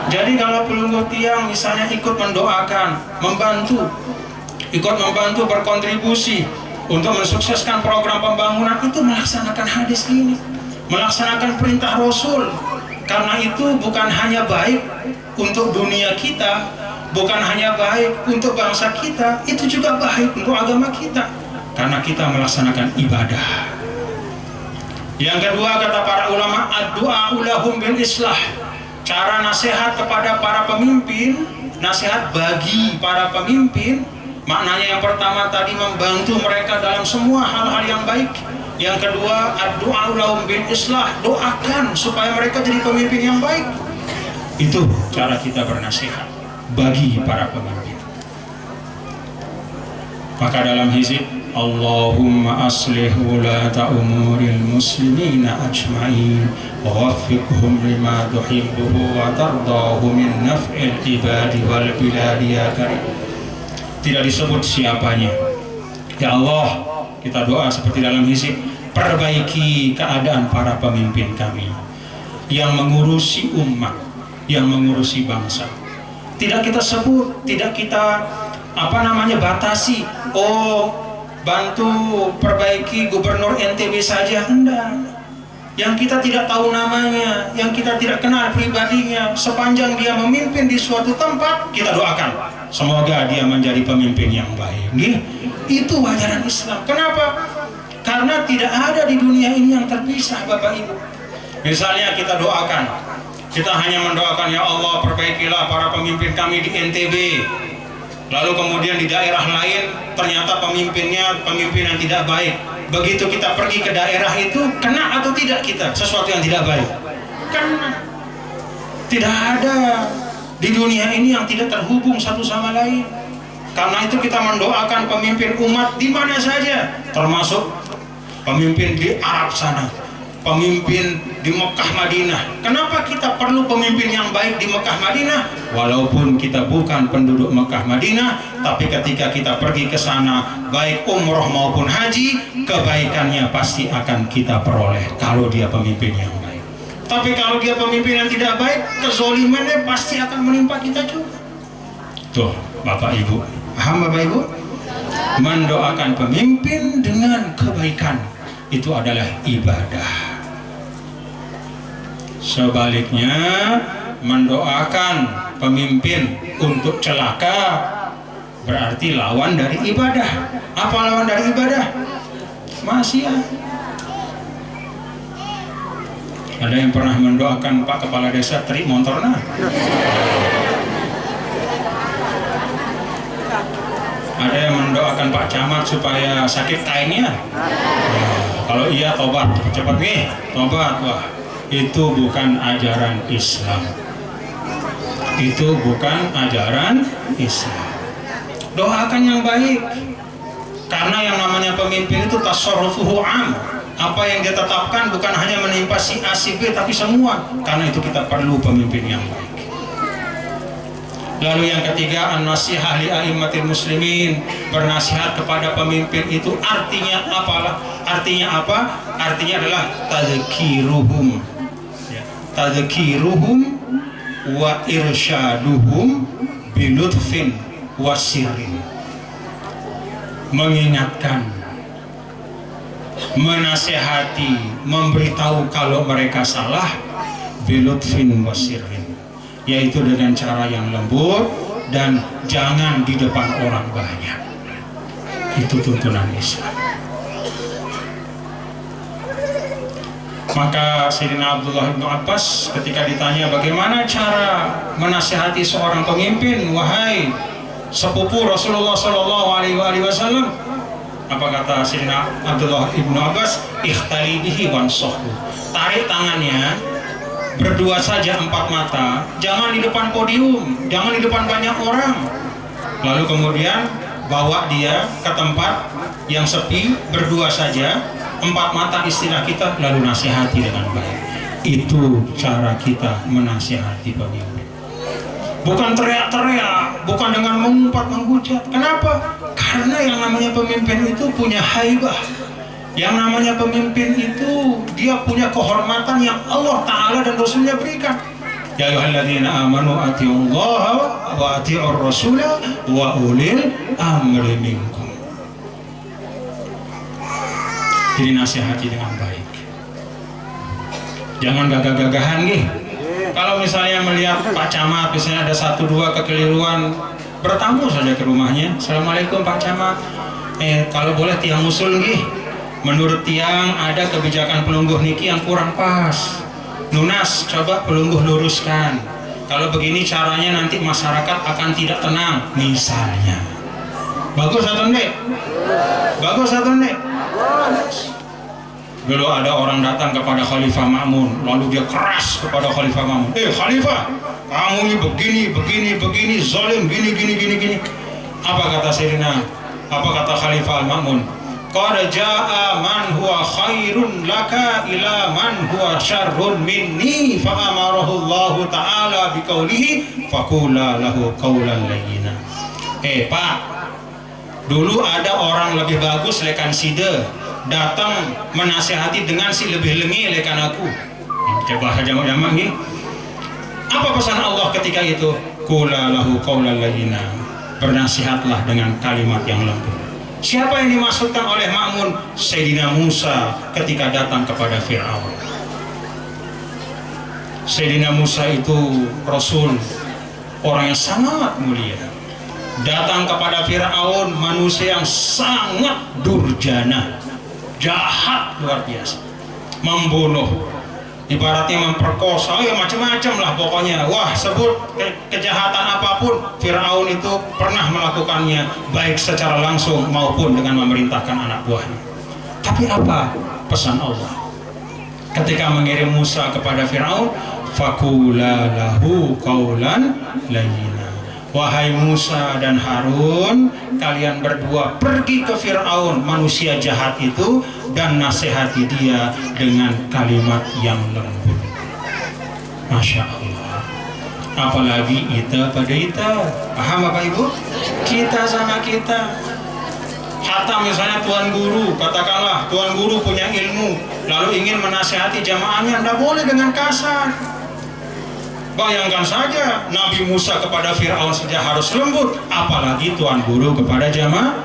Jadi kalau pelunggu tiang misalnya ikut mendoakan, ikut membantu berkontribusi untuk mensukseskan program pembangunan, itu melaksanakan hadis ini, melaksanakan perintah Rasul. Karena itu bukan hanya baik untuk dunia kita, bukan hanya baik untuk bangsa kita, itu juga baik untuk agama kita, karena kita melaksanakan ibadah. Yang kedua, kata para ulama, ad-du'a ulahum bil islah. Cara nasihat kepada para pemimpin, nasihat bagi para pemimpin, maknanya yang pertama tadi membantu mereka dalam semua hal-hal yang baik. Yang kedua, ad-du'a ulahum bil islah, doakan supaya mereka jadi pemimpin yang baik. Itu cara kita bernasihat bagi para pemimpin. Maka dalam hizib, Allahumma aslih wulata umuril muslimina ajma'in wa waffiqhum lima tuhibbuhu wa tardahu min naf'il ibadi wal biladi ya karim. Tidak disebut siapanya. Ya Allah, kita doa seperti dalam hizib, perbaiki keadaan para pemimpin kami yang mengurusi umat, yang mengurusi bangsa. Tidak kita sebut, tidak kita batasi, oh bantu perbaiki gubernur NTB saja, enggak. Yang kita tidak tahu namanya, yang kita tidak kenal pribadinya, sepanjang dia memimpin di suatu tempat, kita doakan semoga dia menjadi pemimpin yang baik. Itu ajaran Islam. Kenapa? Karena tidak ada di dunia ini yang terpisah, Bapak Ibu. Misalnya kita doakan, kita hanya mendoakan, ya Allah perbaikilah para pemimpin kami di NTB. Lalu kemudian di daerah lain ternyata pemimpinnya pemimpin yang tidak baik. Begitu kita pergi ke daerah itu, kena atau tidak kita sesuatu yang tidak baik? Kena. Tidak ada di dunia ini yang tidak terhubung satu sama lain. Karena itu kita mendoakan pemimpin umat di mana saja, termasuk pemimpin di Arab sana, pemimpin di Mekah Madinah. Kenapa kita perlu pemimpin yang baik di Mekah Madinah? Walaupun kita bukan penduduk Mekah Madinah, tapi ketika kita pergi ke sana, baik umroh maupun haji, kebaikannya pasti akan kita peroleh kalau dia pemimpin yang baik. Tapi kalau dia pemimpin yang tidak baik, kezolimannya pasti akan menimpa kita juga. Tuh Bapak Ibu, paham Bapak Ibu? Mendoakan pemimpin dengan kebaikan itu adalah ibadah. Sebaliknya, mendoakan pemimpin untuk celaka berarti lawan dari ibadah. Apa lawan dari ibadah? Maksiat. Ada yang pernah mendoakan Pak Kepala Desa teri montorna? Ada yang mendoakan Pak Camat supaya sakit kainnya? Kalau iya, tobat cepat nih, tobat. Wah, itu bukan ajaran Islam. Itu bukan ajaran Islam. Doakan yang baik, karena yang namanya pemimpin itu tasarrufuhu am, Apa yang dia tetapkan bukan hanya menimpa si A, si B, tapi semua. Karena itu kita perlu pemimpin yang baik. Lalu yang ketiga, an-nasihah li a'immatil muslimin, bernasihat kepada pemimpin itu artinya apalah? Artinya apa? Artinya adalah tadzkiruhum. Ya. Tadzkiruhum wa irsyaduhum bilutfin wasirin. Mengingatkan, menasehati, memberitahu kalau mereka salah, bilutfin wasirin, yaitu dengan cara yang lembut dan jangan di depan orang banyak. Itu tuntunan Islam. Maka Sayyidina Abdullah bin Abbas ketika ditanya bagaimana cara menasihati seorang pemimpin, wahai sepupu Rasulullah Shallallahu Alaihi Wasallam, apa kata Sayyidina Abdullah bin Abbas? Ikhtali bihi wansohu. Tarik tangannya berdua saja, empat mata, jangan di depan podium, jangan di depan banyak orang. Lalu kemudian bawa dia ke tempat yang sepi, berdua saja, empat mata istilah kita, lalu nasihati dengan baik. Itu cara kita menasihati pemimpin. Bukan teriak-teriak, bukan dengan mengumpat, menghujat. Kenapa? Karena yang namanya pemimpin itu punya haibah. Yang namanya pemimpin itu dia punya kehormatan yang Allah Ta'ala dan Rasulnya berikan. Ya ayyuhalladzina amanu atiullaha wa atiur rasula wa ulil amri minkum. Jadi nasihati dengan baik. Jangan gagah-gagahan nih. Kalau misalnya melihat Pak Camat, misalnya ada satu dua kekeliruan, bertamu saja ke rumahnya. Assalamualaikum Pak Camat. Kalau boleh tiang usul nih. Menurut tiang ada kebijakan pelungguh niki yang kurang pas. Nunas, coba pelungguh luruskan. Kalau begini caranya nanti masyarakat akan tidak tenang. Misalnya. Bagus atau enggak? Bagus atau enggak? Dulu ada orang datang kepada Khalifah Ma'mun, lalu dia keras kepada Khalifah Ma'mun. Khalifah, kamu ini begini, zalim, gini. Apa kata Sayyidina? Apa kata Khalifah Ma'mun? Qad jaa man huwa khairun laka ila man huwa syarrun minni fa amarahu Allah Ta'ala biqaulihi faqula lahu qaulan layyina. Pak, dulu ada orang lebih bagus lekan side, datang menasihati dengan si lebih lengi lekan aku. Coba saja jamak ini. Apa pesan Allah ketika itu? Qula lahu qaulan layyina. Bernasihatlah dengan kalimat yang lembut. Siapa yang dimaksudkan oleh Ma'mun? Sayyidina Musa ketika datang kepada Fir'aun. Sayyidina Musa itu Rasul, orang yang sangat mulia. Datang kepada Fir'aun, manusia yang sangat durjana, jahat luar biasa, membunuh, ibaratnya memperkosa, ya macam-macam lah pokoknya. Wah, sebut kejahatan apapun, Fir'aun itu pernah melakukannya, baik secara langsung maupun dengan memerintahkan anak buahnya. Tapi apa pesan Allah ketika mengirim Musa kepada Fir'aun? Faqula lahu qaulan layyina. Wahai Musa dan Harun, kalian berdua pergi ke Fir'aun, manusia jahat itu, dan nasihati dia dengan kalimat yang lembut. Masya Allah. Apalagi kita pada kita. Paham Bapak Ibu? Kita sama kita. Hatta misalnya Tuan Guru, katakanlah Tuan Guru punya ilmu, lalu ingin menasihati jamaahnya, tidak boleh dengan kasar. Bayangkan saja Nabi Musa kepada Fir'aun saja harus lembut, apalagi Tuan Guru kepada jamaah.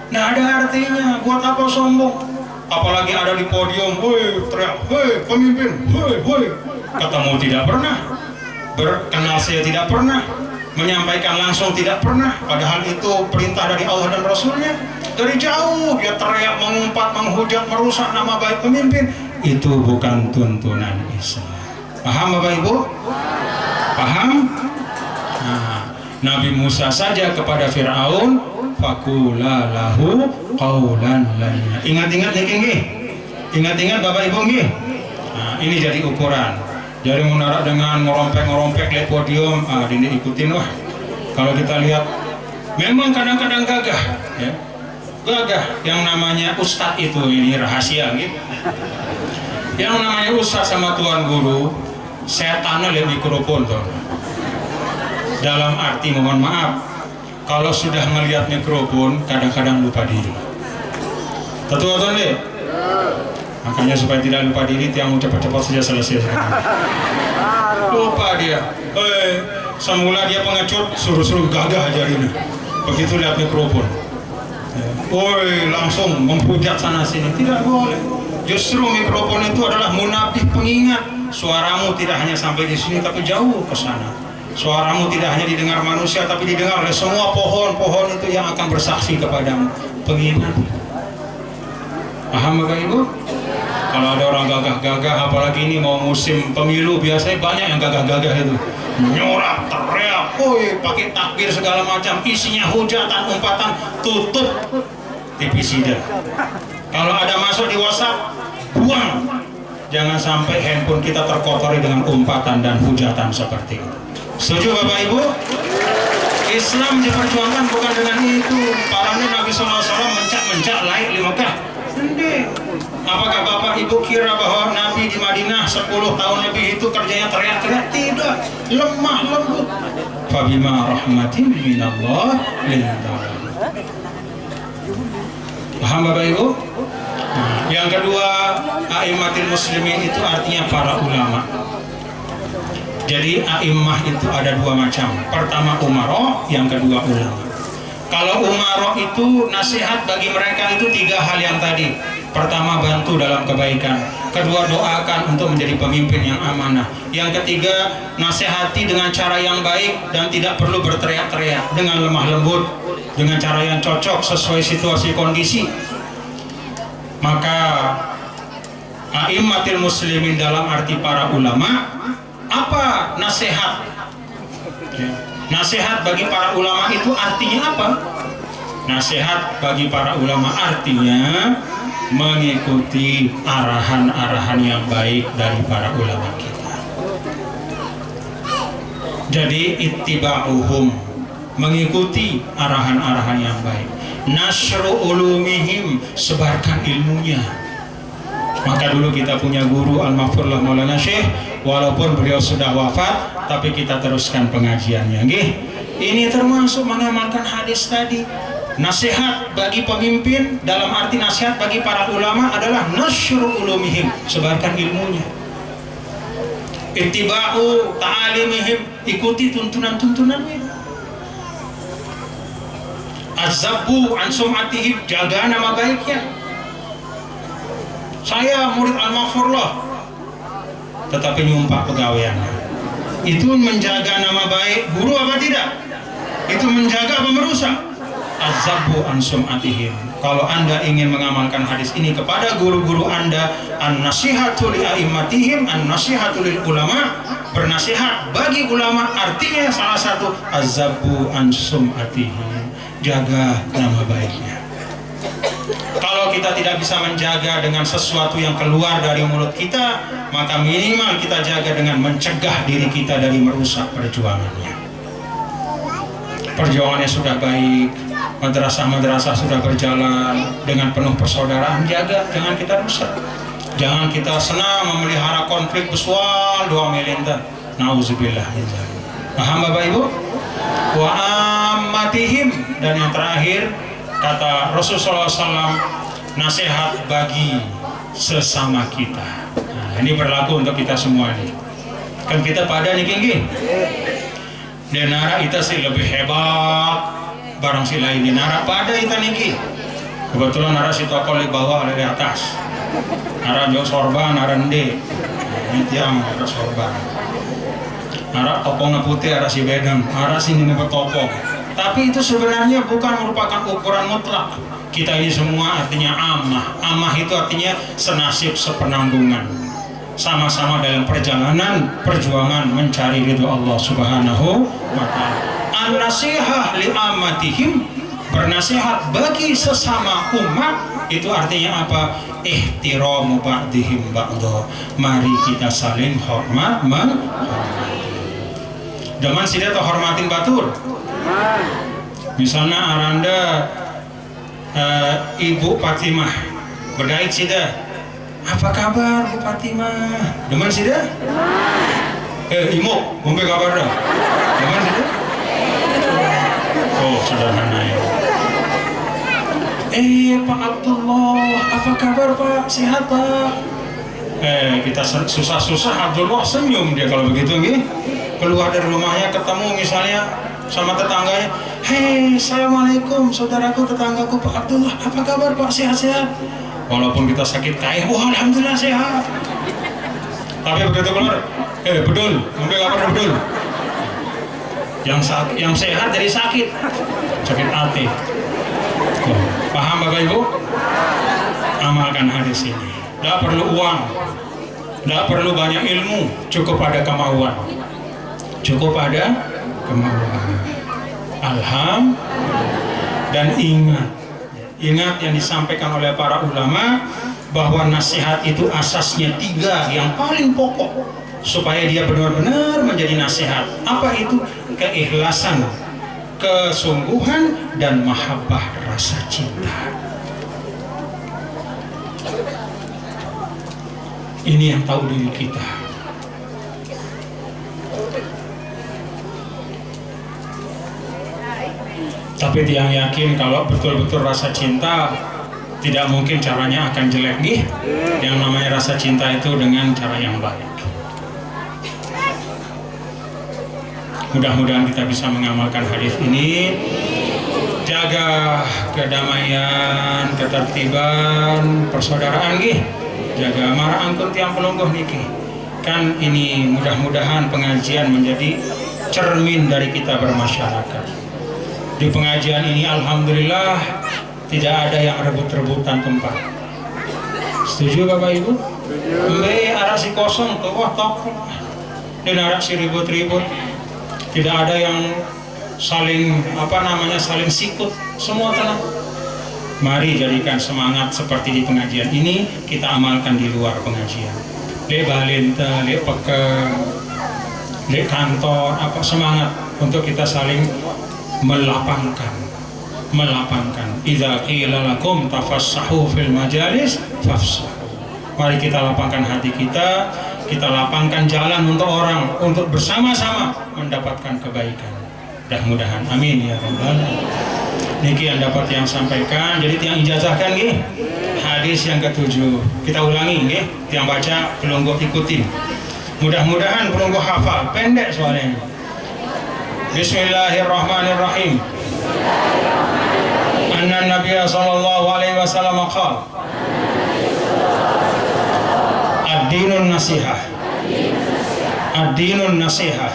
Nah, ada artinya. Buat apa sombong? Apalagi ada di podium, woi teriak, woi pemimpin, woi. Ketemu tidak pernah, berkenal saya tidak pernah, menyampaikan langsung tidak pernah. Padahal itu perintah dari Allah dan Rasulnya. Dari jauh dia teriak, mengumpat, menghujat, merusak nama baik pemimpin. Itu bukan tuntunan Islam. Paham Bapak Ibu? Paham? Nah, Nabi Musa saja kepada Fir'aun, faqula lahu qaulan layyina. Ingat-ingat nggih? Ingat-ingat Bapak Ibu nggih? Nah, ini jadi ukuran. Jadi menara dengan ngerompek di podium, ini ikutin wah. Kalau kita lihat memang kadang-kadang gagah ya. gagah yang namanya ustadz itu, ini rahasia gitu. Yang namanya ustadz sama tuan guru, setannya lihat mikrofon tuh. Dalam arti mohon maaf, kalau sudah melihat mikrofon kadang-kadang lupa diri. Tetua tuan deh. Makanya supaya tidak lupa diri, tiang cepat-cepat saja selesai sekarang. Lupa dia. Semula dia pengecut, suruh-suruh gagah aja ini. Begitu lihat mikrofon, langsung menghujat sana sini. Tidak boleh. Justru mikrofon itu adalah munabih pengingat. Suaramu tidak hanya sampai di sini, tapi jauh ke sana. Suaramu tidak hanya didengar manusia, tapi didengar oleh semua pohon-pohon itu yang akan bersaksi kepadamu. Pengingat. Paham Bapak Ibu? Kalau ada orang gagah-gagah, apalagi ini mau musim pemilu, biasanya banyak yang gagah-gagah itu. Nyorak, teriak, pakai takbir segala macam, isinya hujatan, umpatan, tutup TV sidang. Kalau ada masuk di WhatsApp, buang. Jangan sampai handphone kita terkotori dengan umpatan dan hujatan seperti itu. Setuju Bapak Ibu? Islam diperjuangkan bukan dengan itu. Parahnya Nabi SAW mencak-mencak laik di Mekah. Apakah Bapak Ibu kira bahwa Nabi di Madinah 10 tahun lebih itu kerjanya teriak-teriak? Tidak, lemah lembut. Fabima rahmatin minallah lintalam. Paham Bapak Ibu? Yang kedua, a'immatil muslimin itu artinya para ulama. Jadi a'immah itu ada dua macam. Pertama umaro, yang kedua ulama. Kalau umaro itu nasihat bagi mereka itu tiga hal yang tadi. Pertama, bantu dalam kebaikan. Kedua, doakan untuk menjadi pemimpin yang amanah. Yang ketiga, nasihati dengan cara yang baik dan tidak perlu berteriak-teriak, dengan lemah lembut, dengan cara yang cocok sesuai situasi kondisi. Maka a'immatil muslimin dalam arti para ulama, apa nasihat? Nasihat bagi para ulama itu artinya apa? Nasihat bagi para ulama artinya mengikuti arahan-arahan yang baik dari para ulama kita. Jadi ittiba'uhum, mengikuti arahan-arahan yang baik. Nashru ulumihim, sebarkan ilmunya. Maka dulu kita punya guru Al-Maghfurlah Maulana Syekh, walaupun beliau sudah wafat, tapi kita teruskan pengajiannya. Ini termasuk mengamalkan hadis tadi. Nasihat bagi pemimpin dalam arti nasihat bagi para ulama adalah nashru ulumihim, sebarkan ilmunya. Ittiba'u ta'alimihim, ikuti tuntunan-tuntunannya. Azzabu an sum'atihim, jaga nama baiknya. Saya murid Al-Maghfurlah, tetapi nyumpah pegawaiannya. Itu menjaga nama baik guru apa tidak? Itu menjaga apa merusak? Azzabu an sum'atihim. Kalau Anda ingin mengamalkan hadis ini kepada guru-guru Anda, an-nasihatu li a'immatihim, an-nasihatu lil ulama, bernasihat bagi ulama artinya salah satu azzabu an sum'atihim, jaga nama baiknya. Kalau kita tidak bisa menjaga dengan sesuatu yang keluar dari mulut kita, maka minimal kita jaga dengan mencegah diri kita dari merusak perjuangannya. Perjuangannya sudah baik, madrasah-madrasah sudah berjalan dengan penuh persaudaraan, jaga, jangan kita rusak. Jangan kita senang memelihara konflik besar doang melinta. Nauzubillah. Paham Bapak Ibu? Wa ammatihim, dan yang terakhir kata Rasulullah SAW, nasihat bagi sesama kita. Nah, ini berlaku untuk kita semua nih. Kan kita pada nih Kinggi. Denara kita sih lebih hebat, barang si lain denara pada kita nih. Kebetulan nara si tokol di bawah ada di atas. Nara jauh sorban, nara nde. Ini tiang nara sorban. Nara topongnya putih, nara si bedeng, nara sini nih bertopong. Tapi itu sebenarnya bukan merupakan ukuran mutlak. Kita ini semua artinya amah. Amah itu artinya senasib sepenanggungan. Sama-sama dalam perjalanan perjuangan mencari ridho Allah Subhanahu wa ta'ala. An-nasihah li ammatihim, bernasihat bagi sesama umat, itu artinya apa? Ihtiramu ba'dihim ba'do. Mari kita saling hormat menghormati. Daman sida atau hormatin batur. Misalnya aranda Ibu Fatimah Bedait sida. Apa kabar Bu Fatimah? Demen sida? Imo, mungkin kabar dah. Demen sida? Oh, sederhana ya. Pak Abdullah, apa kabar Pak? Sehat Pak? Kita susah-susah Abdullah senyum dia kalau begitu nih. Keluar dari rumahnya ketemu misalnya sama tetangganya, hei assalamualaikum saudaraku tetanggaku Pak Abdullah, apa kabar Pak, sehat-sehat? Walaupun kita sakit kain, wah alhamdulillah sehat. Tapi begitu keluar, bedul, mungkin kabar bedul. Yang sehat jadi sakit hati. Paham Bapak Ibu? Amalkan hadis ini. Tidak perlu uang, tidak perlu banyak ilmu, cukup ada kemauan. Cukup ada kemauan. Alhamdulillah. Dan ingat yang disampaikan oleh para ulama bahwa nasihat itu asasnya 3 yang paling pokok supaya dia benar-benar menjadi nasihat. Apa itu? Keikhlasan, kesungguhan, dan mahabbah, rasa cinta. Ini yang tahu diri kita. Tapi tiang yakin kalau betul-betul rasa cinta tidak mungkin caranya akan jelek nih. Yang namanya rasa cinta itu dengan cara yang baik. Mudah-mudahan kita bisa mengamalkan hadis ini. Jaga kedamaian, ketertiban, persaudaraan nih. Jaga marah angkut tiang pelungguh niki. Kan ini mudah-mudahan pengajian menjadi cermin dari kita bermasyarakat. Di pengajian ini alhamdulillah tidak ada yang rebut-rebutan tempat. Setuju Bapak Ibu? Mbe arah si kosong tuh, wah tok. Dan arah si ribut-ribut. Tidak ada yang saling saling sikut, semua tenang. Mari jadikan semangat seperti di pengajian ini kita amalkan di luar pengajian. Di balenta, di pekem, di kantor, semangat untuk kita saling melapangkan. Idza qila lakum tafassahu fil majalis fafsahu. Mari kita lapangkan hati kita lapangkan jalan untuk orang untuk bersama-sama mendapatkan kebaikan. Mudah-mudahan amin ya rabbal alamin. Niki yang dapat yang sampaikan, jadi tiang ijazahkan nggih. Hadis yang ke-7. Kita ulangi nggih, tiang baca pelungguh ikutin. Mudah-mudahan pelungguh hafal, pendek soalnya. Bismillahirrahmanirrahim. Anna Nabiya sallallahu alaihi wasallam qala Ad-dinun nasihah. Ad-dinun nasihah.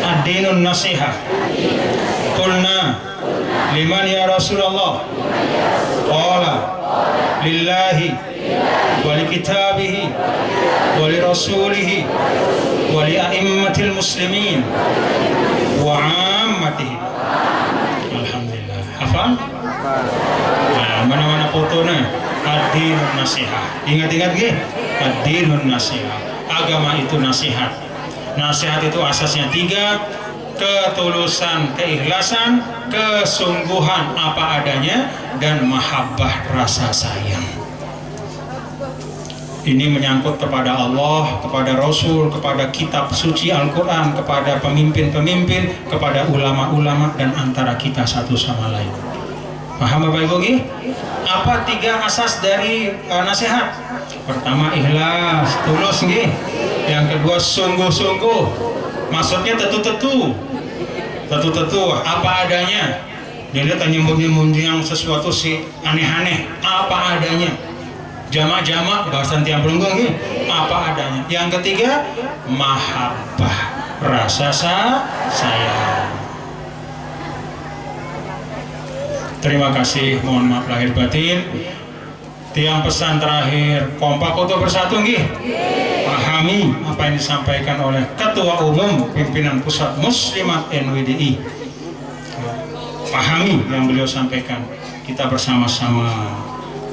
Ad-dinun nasihah. Qulna liman ya Rasulullah? Qala lillahi wa li kitabihi wa li rasulihi wa li a'immatil muslimin wa 'ammatihim. Alhamdulillah. Hafal? Nah, mana-mana fotonya? Ad-dinun nasihah. Ingat-ingat nggih? Ad-dinun nasihah. Agama itu nasihat. Nasihat itu asasnya 3: ketulusan, keikhlasan, kesungguhan apa adanya, dan mahabbah, rasa sayang. Ini menyangkut kepada Allah, kepada Rasul, kepada kitab suci Al-Quran, kepada pemimpin-pemimpin, kepada ulama-ulama, dan antara kita satu sama lain. Paham Bapak Ibu? Apa 3 asas dari nasihat? Pertama ikhlas, tulus nggih. Yang kedua sungguh-sungguh. Maksudnya tetu-tetu apa adanya. Dia lihat nyembunyi yang sesuatu sih aneh-aneh, apa adanya. Jamak-jamak bahasa tiang pelunggung nggih, apa adanya. Yang ketiga mahabbah, rasa sayang. Terima kasih, mohon maaf lahir batin. Tiang pesan terakhir, kompak untuk bersatu nggih. Pahami apa yang disampaikan oleh Ketua Umum Pimpinan Pusat Muslimat NWDI. Pahami yang beliau sampaikan. Kita bersama-sama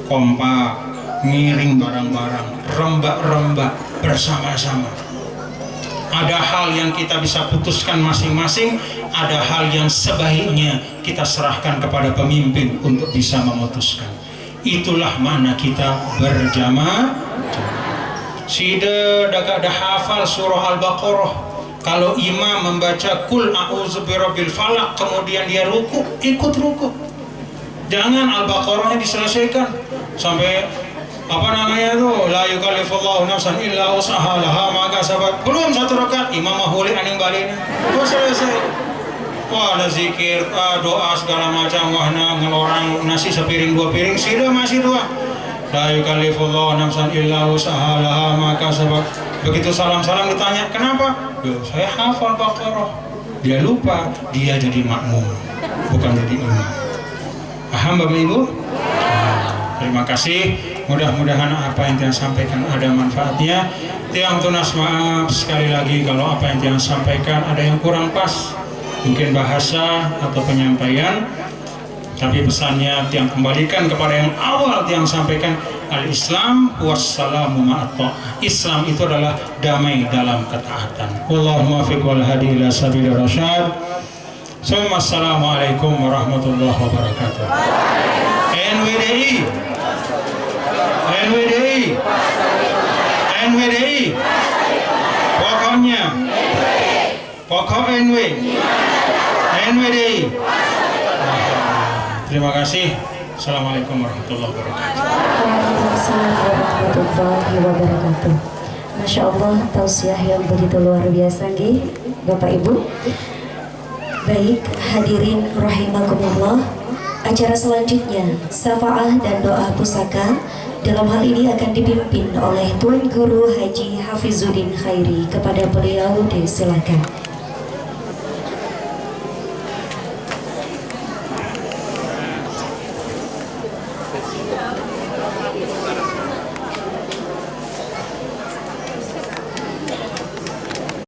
kompak, ngiring barang-barang, rembak-rembak bersama-sama. Ada hal yang kita bisa putuskan masing-masing, ada hal yang sebaiknya kita serahkan kepada pemimpin untuk bisa memutuskan. Itulah mana kita berjamaah. Sida daga hafal surah Al-Baqarah. Kalau imam membaca kul a'udzu birabbil falaq kemudian dia ruku, ikut ruku. Jangan Al-Baqarahnya diselesaikan sampai la yukallifullahu nafsan illa wus'aha laha ma kasabat. Belum satu rakaat imam mahuli aning balina. Selesai. Wah, ada zikir, doa segala macam, wahna ngelorang nasi sepiring dua piring, sida masih dua. La yukallifullahu nafsan illa wus'aha laha ma kasabat. Begitu salam-salam ditanya, "Kenapa?" "Yo, saya hafal Baqarah." Dia lupa, dia jadi makmum, bukan jadi imam. Paham Bapak Ibu? Terima kasih. Mudah-mudahan apa yang Tiang sampaikan ada manfaatnya. Tiang tunas maaf sekali lagi kalau apa yang Tiang sampaikan ada yang kurang pas, mungkin bahasa atau penyampaian. Tapi pesannya Tiang kembalikan kepada yang awal Tiang sampaikan, al-Islam wassalamu ma'at-tha'ah. Islam itu adalah damai dalam ketaatan. Wallahul muwaffiq wal hadi ila sabilir rasyad. Assalamualaikum warahmatullahi wabarakatuh. NWDI pokok NWDI. Terima kasih. Assalamualaikum warahmatullahi wabarakatuh. Waalaikumsalam warahmatullahi wabarakatuh. Masya Allah, tausiah yang begitu luar biasa nggih, Bapak Ibu. Baik, hadirin rahimakumullah. Acara selanjutnya, syafaah dan doa pusaka, dalam hal ini akan dipimpin oleh Tuan Guru Haji Hafizuddin Khairi. Kepada beliau disilakan.